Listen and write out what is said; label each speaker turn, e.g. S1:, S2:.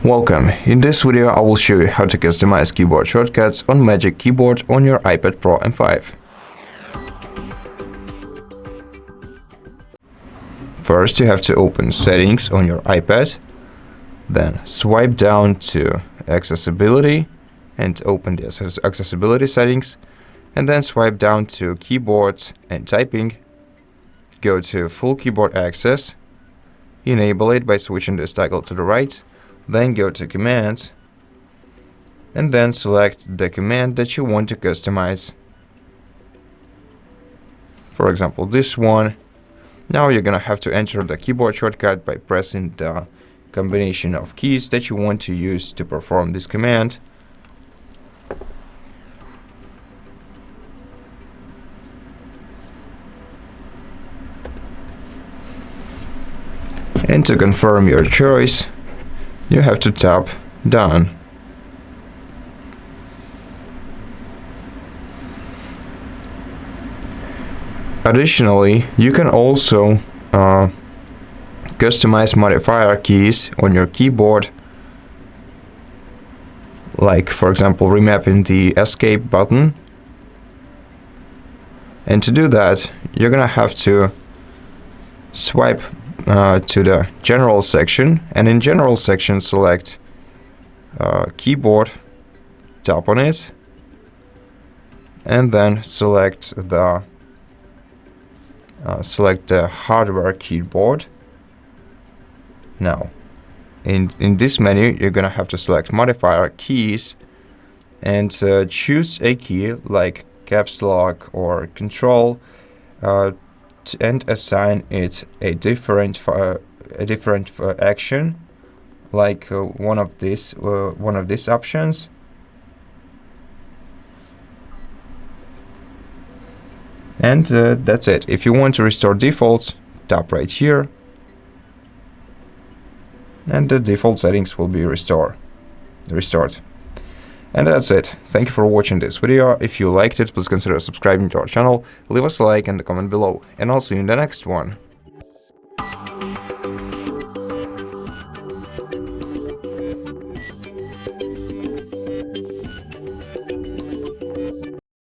S1: Welcome. In this video I will show you how to customize keyboard shortcuts on Magic Keyboard on your iPad Pro M5. First you have to open Settings on your iPad, then swipe down to Accessibility and open the Accessibility settings, and then swipe down to Keyboards and Typing. Go to Full Keyboard Access, enable it by switching this toggle to the right. Then go to Commands, and then select the command that you want to customize. For example, this one. Now you're gonna have to enter the keyboard shortcut by pressing the combination of keys that you want to use to perform this command. And to confirm your choice, you have to tap Done. Additionally, you can also customize modifier keys on your keyboard, like for example remapping the escape button. And to do that, you're gonna have to swipe to the General section, and in General section select Keyboard, tap on it, and then select the hardware keyboard. Now, in this menu, you're gonna have to select Modifier keys and choose a key like Caps Lock or Control, and assign it a different action, like one of these options. And that's it. If you want to restore defaults, tap right here, and the default settings will be restored. And that's it. Thank you for watching this video. If you liked it, please consider subscribing to our channel, leave us a like and a comment below, and I'll see you in the next one.